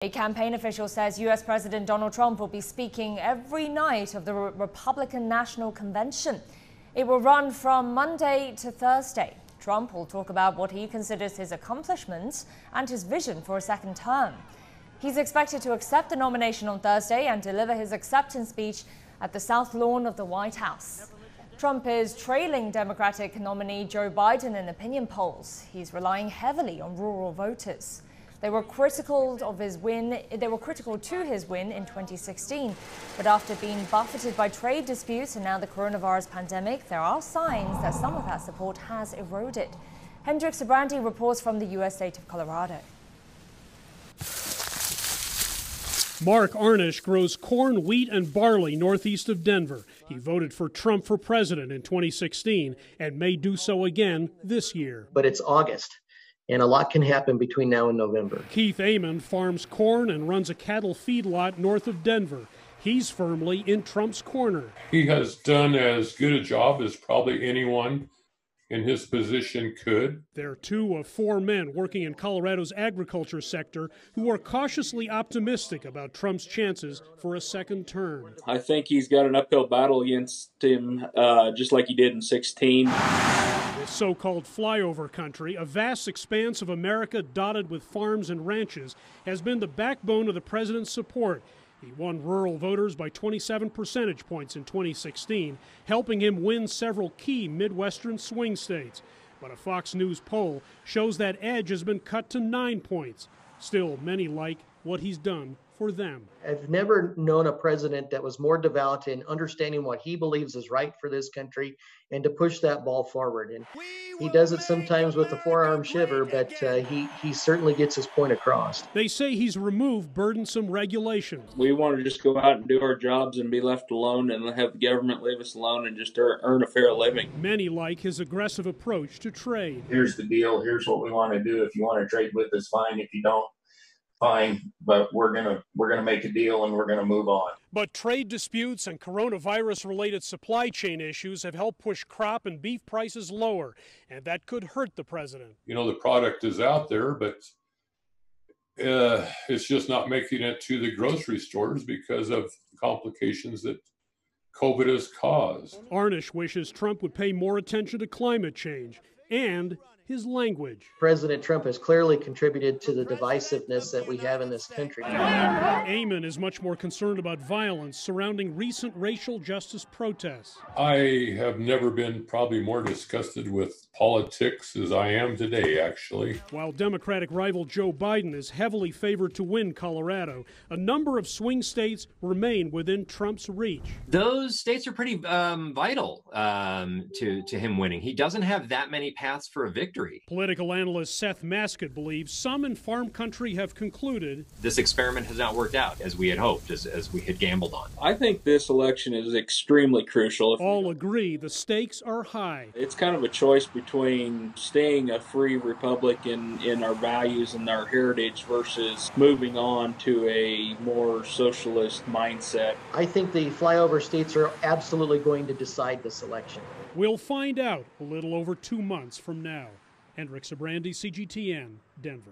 A campaign official says U.S. President Donald Trump will be speaking every night of the Republican National Convention. It will run from Monday to Thursday. Trump will talk about what he considers his accomplishments and his vision for a second term. He's expected to accept the nomination on Thursday and deliver his acceptance speech at the South Lawn of the White House. Trump is trailing Democratic nominee Joe Biden in opinion polls. He's relying heavily on rural voters. They were critical to his win in 2016, but after being buffeted by trade disputes and now the coronavirus pandemic, there are signs that some of that support has eroded. Hendrix Sabrandi reports from the U.S. state of Colorado. Mark Arnish grows corn, wheat, and barley northeast of Denver. He voted for Trump for president in 2016 and may do so again this year. But it's August, and a lot can happen between now and November. Keith Amon farms corn and runs a cattle feedlot north of Denver. He's firmly in Trump's corner. He has done as good a job as probably anyone in his position could. They're two of four men working in Colorado's agriculture sector who are cautiously optimistic about Trump's chances for a second term. I think he's got an uphill battle against him, just like he did in 2016. This so-called flyover country, a vast expanse of America dotted with farms and ranches, has been the backbone of the president's support. He won rural voters by 27 percentage points in 2016, helping him win several key Midwestern swing states. But a Fox News poll shows that edge has been cut to 9 points. Still, many like what he's done for them. I've never known a president that was more devout in understanding what he believes is right for this country and to push that ball forward. And he does it sometimes with a forearm shiver, but he certainly gets his point across. They say he's removed burdensome regulations. We want to just go out and do our jobs and be left alone and have the government leave us alone and just earn a fair living. Many like his aggressive approach to trade. Here's the deal. Here's what we want to do. If you want to trade with us, fine. If you don't, fine, but we're gonna make a deal and we're gonna move on. But trade disputes and coronavirus-related supply chain issues have helped push crop and beef prices lower, and that could hurt the president. You know, the product is out there, but it's just not making it to the grocery stores because of complications that COVID has caused. Arnish wishes Trump would pay more attention to climate change and his language. President Trump has clearly contributed to the divisiveness that we have in this country. Amon is much more concerned about violence surrounding recent racial justice protests. I have never been probably more disgusted with politics as I am today, actually. While Democratic rival Joe Biden is heavily favored to win Colorado, a number of swing states remain within Trump's reach. Those states are pretty vital to him winning. He doesn't have that many paths for a victory. Political analyst Seth Maskett believes some in farm country have concluded this experiment has not worked out as we had hoped, as we had gambled on. I think this election is extremely crucial. All agree the stakes are high. It's kind of a choice between staying a free republic in our values and our heritage versus moving on to a more socialist mindset. I think the flyover states are absolutely going to decide this election. We'll find out a little over 2 months from now. Hendrix Sabrandi, CGTN, Denver.